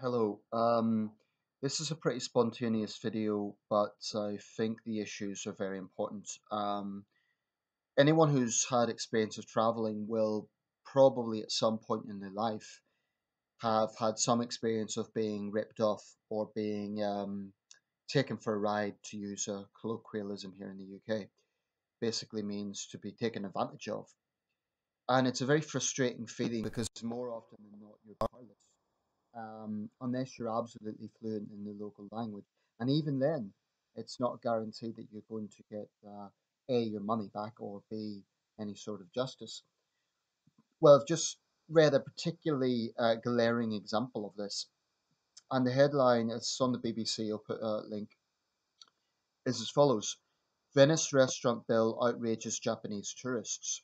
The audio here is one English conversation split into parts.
Hello. This is a pretty spontaneous video, but I think the issues are very important. Anyone who's had experience of traveling will probably at some point in their life have had some experience of being ripped off or being taken for a ride, to use a colloquialism here in the UK. Basically means to be taken advantage of. And it's a very frustrating feeling because more often than not, you're powerless unless you're absolutely fluent in the local language. And even then, it's not guaranteed that you're going to get A, your money back, or B, any sort of justice. Well, I've just read a particularly glaring example of this. And the headline is on the BBC, I'll put a link, is as follows: Venice restaurant bill outrages Japanese tourists.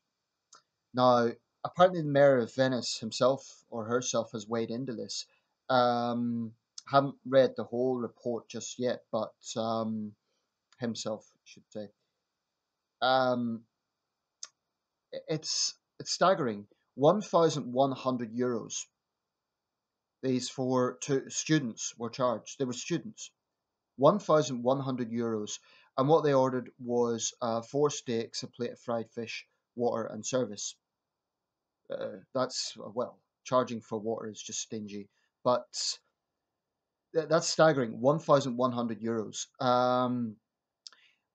Now, apparently, the mayor of Venice himself or herself has weighed into this. Haven't read the whole report just yet, but himself, I should say. Um, it's staggering. 1,100 euros. These four two students were charged. They were students. 1,100 euros, and what they ordered was four steaks, a plate of fried fish, water, and service. That's well, charging for water is just stingy, but that's staggering. 1,100 euros.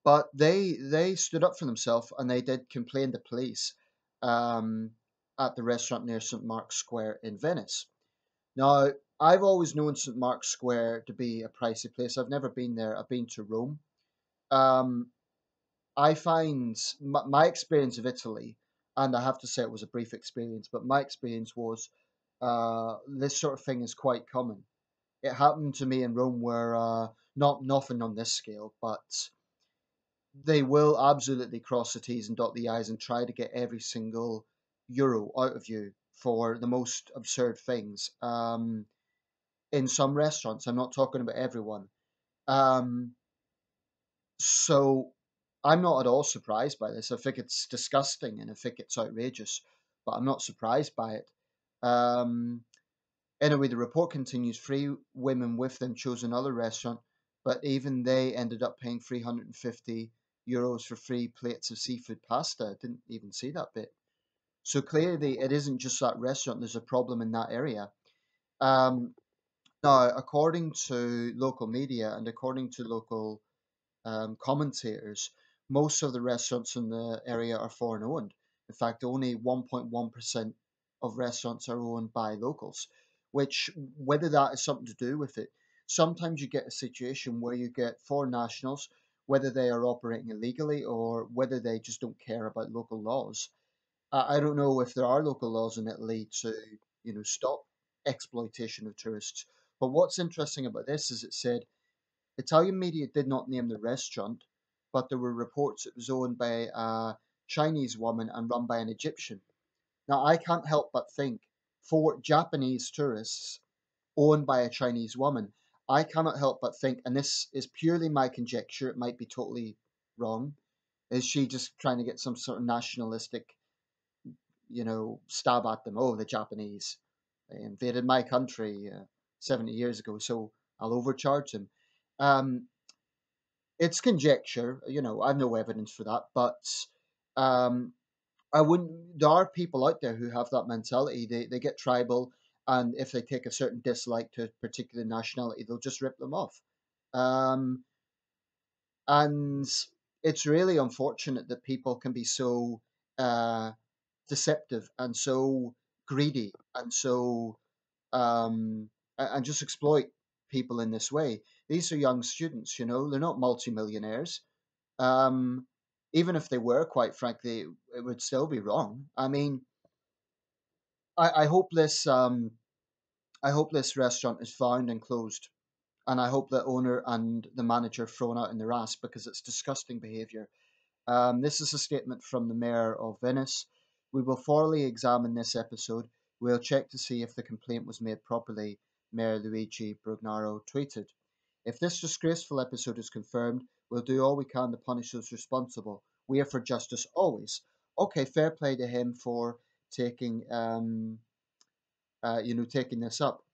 But they stood up for themselves and they did complain to police um, at the restaurant near St Mark's Square in Venice. Now, I've always known St Mark's Square to be a pricey place. I've never been there. I've been to Rome. Um, I find my experience of Italy, and I have to say it was a brief experience, but my experience was this sort of thing is quite common. It happened to me in Rome where not nothing on this scale, but they will absolutely cross the T's and dot the I's and try to get every single euro out of you for the most absurd things. In some restaurants, I'm not talking about everyone. Um, so I'm not at all surprised by this. I think it's disgusting and I think it's outrageous, but I'm not surprised by it. Um, Anyway, the report continues. Three women with them chose another restaurant, but even they ended up paying 350 euros for three plates of seafood pasta. I didn't even see that bit. So clearly, it isn't just that restaurant. There's a problem in that area. Um, Now, according to local media and according to local commentators, most of the restaurants in the area are foreign owned. In fact, only 1.1% of restaurants are owned by locals, which, whether that is something to do with it, sometimes you get a situation where you get foreign nationals, whether they are operating illegally or whether they just don't care about local laws. I don't know if there are local laws in Italy to, stop exploitation of tourists. But what's interesting about this is it said Italian media did not name the restaurant, but there were reports it was owned by a Chinese woman and run by an Egyptian. Now, I can't help but think for Japanese tourists owned by a Chinese woman, I cannot help but think, and this is purely my conjecture, it might be totally wrong, is she just trying to get some sort of nationalistic, stab at them? Oh, the Japanese, they invaded my country 70 years ago, so I'll overcharge them. Um, it's conjecture, I've no evidence for that, but um, I wouldn't. There are people out there who have that mentality. They get tribal, and if they take a certain dislike to a particular nationality, they'll just rip them off. Um, and it's really unfortunate that people can be so uh, deceptive and so greedy and so and just exploit people in this way. These are young students, they're not multimillionaires. Um, Even if they were, quite frankly, it would still be wrong. I mean, I hope this restaurant is found and closed, and I hope the owner and the manager thrown out in their ass because it's disgusting behaviour. This is a statement from the mayor of Venice. We will thoroughly examine this episode. We'll check to see if the complaint was made properly, Mayor Luigi Brugnaro tweeted. If this disgraceful episode is confirmed, we'll do all we can to punish those responsible. We are for justice always. Okay, fair play to him for taking taking this up.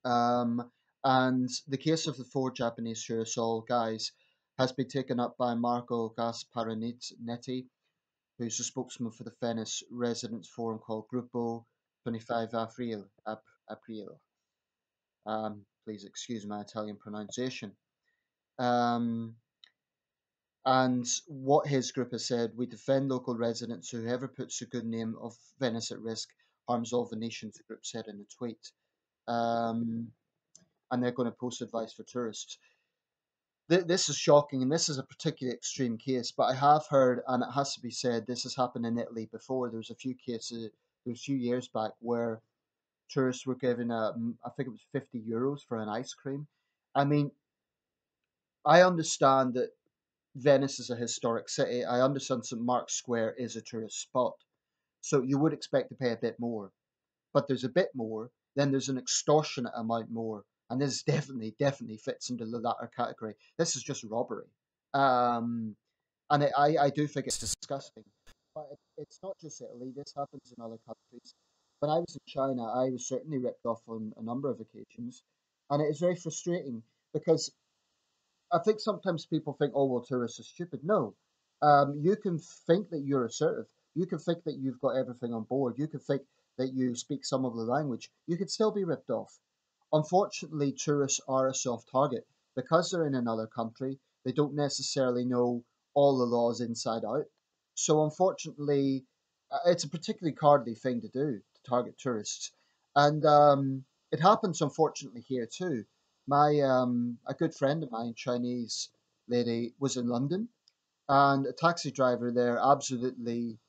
Um, and the case of the four Japanese Curacao guys has been taken up by Marco Gasparinetti, who's the spokesman for the Venice residents forum called Gruppo 25 April. Please excuse my Italian pronunciation. Um, and what his group has said, we defend local residents. Whoever puts the good name of Venice at risk harms all Venetians, the group said in a tweet. Um, and they're going to post advice for tourists. This is shocking, and this is a particularly extreme case. But I have heard, and it has to be said, this has happened in Italy before. There was a few cases, there was a few years back where tourists were given I think it was €50 for an ice cream. I mean, I understand that Venice is a historic city. I understand St. Mark's Square is a tourist spot, so you would expect to pay a bit more. But there's a bit more, then there's an extortionate amount more. And this definitely fits into the latter category. This is just robbery. Um, and I do think it's disgusting. But it's not just Italy, this happens in other countries. When I was in China, I was certainly ripped off on a number of occasions. And it is very frustrating because I think sometimes people think, oh, well, tourists are stupid. No. You can think that you're assertive. You can think that you've got everything on board. You can think that you speak some of the language. You could still be ripped off. Unfortunately, tourists are a soft target because they're in another country. They don't necessarily know all the laws inside out. So, unfortunately, it's a particularly cowardly thing to do to target tourists. And it happens, unfortunately, here too. My A good friend of mine, Chinese lady, was in London, and a taxi driver there absolutely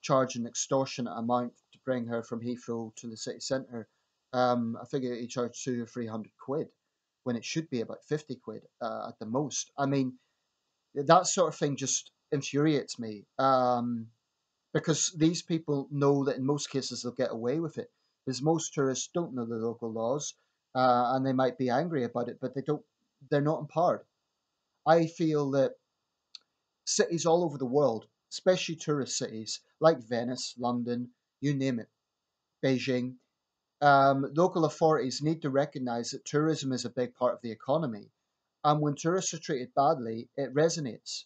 charged an extortionate amount to bring her from Heathrow to the city centre. I think he charged 200 or 300 quid when it should be about 50 quid at the most. I mean, that sort of thing just infuriates me. Because these people know that in most cases they'll get away with it. Because most tourists don't know the local laws, and they might be angry about it, but they don't. They're not empowered. I feel that cities all over the world, especially tourist cities like Venice, London, you name it, Beijing, local authorities need to recognise that tourism is a big part of the economy, and when tourists are treated badly, it resonates.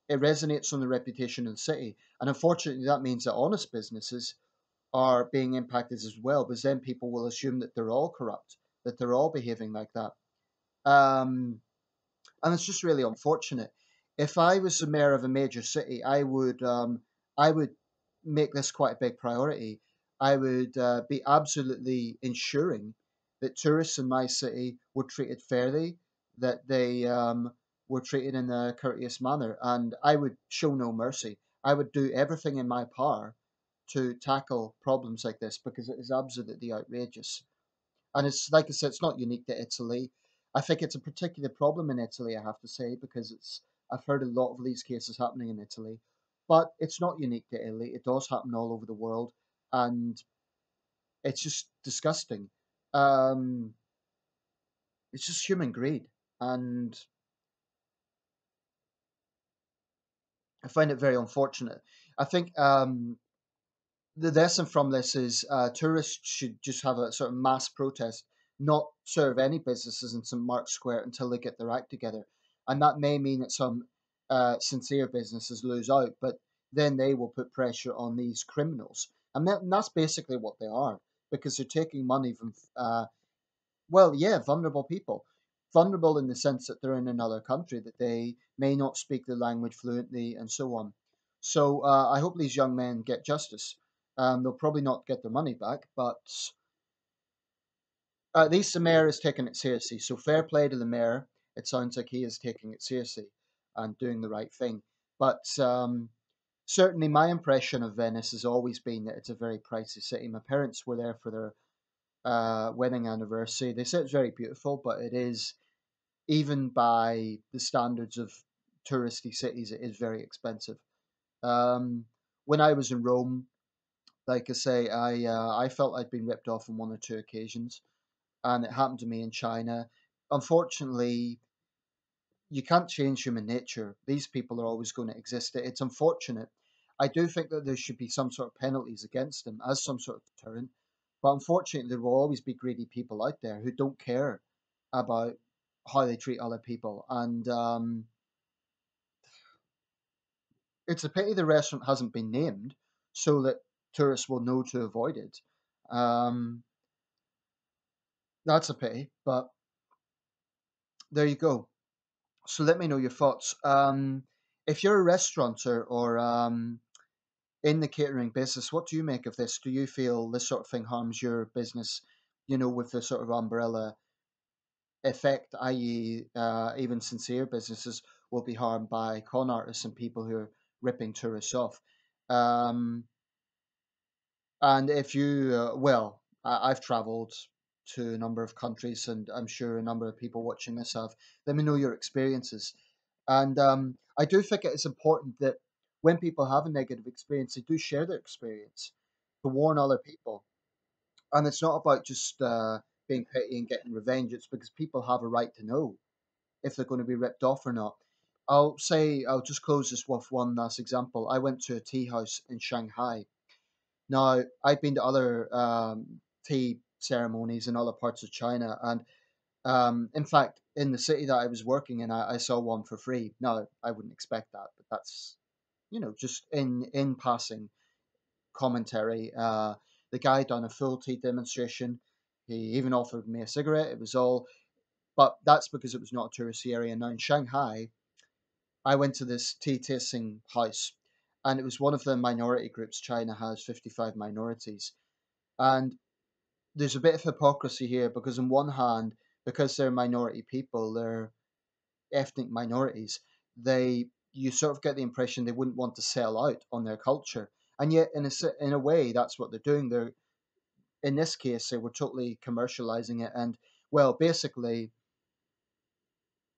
It resonates on the reputation of the city, and unfortunately, that means that honest businesses are being impacted as well, because then people will assume that they're all corrupt, that they're all behaving like that. Um, and it's just really unfortunate. If I was the mayor of a major city, I would make this quite a big priority. I would be absolutely ensuring that tourists in my city were treated fairly, that they were treated in a courteous manner, and I would show no mercy. I would do everything in my power to tackle problems like this because it is absolutely outrageous. And it's like I said, it's not unique to Italy. I think it's a particular problem in Italy, I have to say, because I've heard a lot of these cases happening in Italy. But it's not unique to Italy. It does happen all over the world, and it's just disgusting. Um, it's just human greed, and I find it very unfortunate. I think the lesson from this is tourists should just have a sort of mass protest, not serve any businesses in St. Mark's Square until they get their act together. And that may mean that some sincere businesses lose out, but then they will put pressure on these criminals. And that's basically what they are, because they're taking money from well, yeah, vulnerable people. Vulnerable in the sense that they're in another country, that they may not speak the language fluently, and so on. So I hope these young men get justice. They'll probably not get their money back, but at least the mayor is taking it seriously. So fair play to the mayor. It sounds like he is taking it seriously and doing the right thing. But certainly, my impression of Venice has always been that it's a very pricey city. My parents were there for their wedding anniversary. They said it's very beautiful, but it is, even by the standards of touristy cities, it is very expensive. Um, when I was in Rome, like I say, I felt I'd been ripped off on one or two occasions, and it happened to me in China. Unfortunately, you can't change human nature. These people are always going to exist. It's unfortunate. I do think that there should be some sort of penalties against them as some sort of deterrent. But unfortunately, there will always be greedy people out there who don't care about how they treat other people. And it's a pity the restaurant hasn't been named so that tourists will know to avoid it. Um, that's a pity, but there you go. So let me know your thoughts. If you're a restaurateur or in the catering business, what do you make of this? Do you feel this sort of thing harms your business, with the sort of umbrella effect, i.e., even sincere businesses will be harmed by con artists and people who are ripping tourists off? Um, and if you, I've traveled to a number of countries, and I'm sure a number of people watching this have. Let me know your experiences. And I do think it is important that when people have a negative experience, they do share their experience to warn other people. And it's not about just being petty and getting revenge. It's because people have a right to know if they're going to be ripped off or not. I'll just close this with one last example. I went to a tea house in Shanghai. Now, I've been to other tea ceremonies in other parts of China, and in fact, in the city that I was working in, I saw one for free. Now, I wouldn't expect that, but that's just in passing commentary. The guy done a full tea demonstration. He even offered me a cigarette. It was all, but that's because it was not a touristy area. Now in Shanghai, I went to this tea tasting house, and it was one of the minority groups. China has 55 minorities, and there's a bit of hypocrisy here because on one hand, because they're minority people, they're ethnic minorities, they you sort of get the impression they wouldn't want to sell out on their culture. And yet, in a way, that's what they're doing. They're In this case, they were totally commercializing it. And well, basically,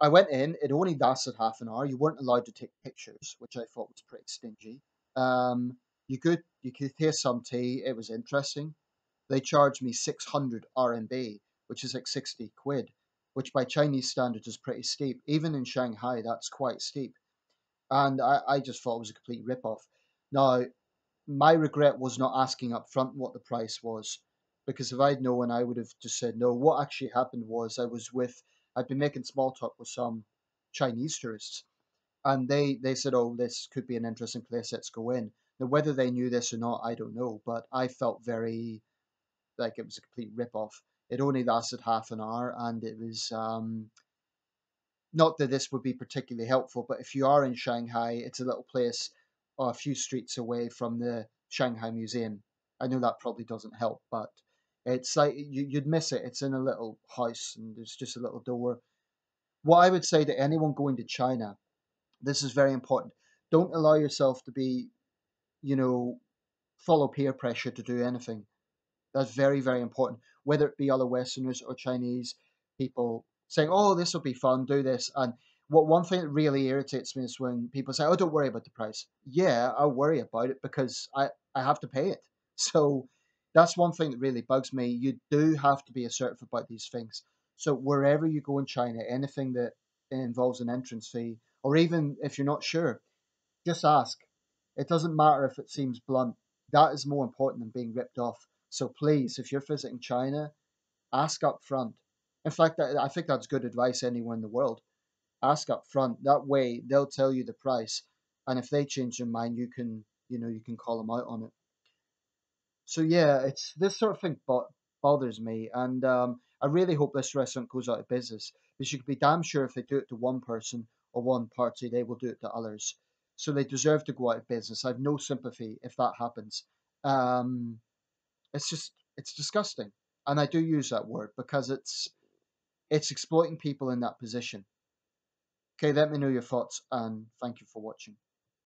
I went in. It only lasted half an hour. You weren't allowed to take pictures, which I thought was pretty stingy. You could taste some tea. It was interesting. They charged me 600 RMB, which is like 60 quid, which by Chinese standards is pretty steep. Even in Shanghai, that's quite steep. And I just thought it was a complete rip-off. Now, my regret was not asking up front what the price was, because if I'd known, I would have just said no. What actually happened was I'd been making small talk with some Chinese tourists, and they said, "Oh, this could be an interesting place. Let's go in." Now, whether they knew this or not, I don't know, but I felt very like it was a complete rip off. It only lasted half an hour, and it was not that this would be particularly helpful, but if you are in Shanghai, it's a little place a few streets away from the Shanghai Museum. I know that probably doesn't help, but it's like you'd miss it. It's in a little house, and there's just a little door. What I would say to anyone going to China, this is very important. Don't allow yourself to be, you know, follow peer pressure to do anything. That's very, very important. Whether it be other Westerners or Chinese people saying, "Oh, this will be fun, do this." And what one thing that really irritates me is when people say, "Oh, don't worry about the price." Yeah, I'll worry about it because I have to pay it. So that's one thing that really bugs me. You do have to be assertive about these things. So wherever you go in China, anything that involves an entrance fee, or even if you're not sure, just ask. It doesn't matter if it seems blunt. That is more important than being ripped off. So please, if you're visiting China, ask up front. In fact, I think that's good advice anywhere in the world. Ask up front. That way, they'll tell you the price, and if they change their mind, you can call them out on it. So yeah, it's this sort of thing bothers me, and I really hope this restaurant goes out of business because you can be damn sure if they do it to one person or one party, they will do it to others. So they deserve to go out of business. I have no sympathy if that happens. Um, it's disgusting, and I do use that word because it's exploiting people in that position. Okay, let me know your thoughts, and thank you for watching.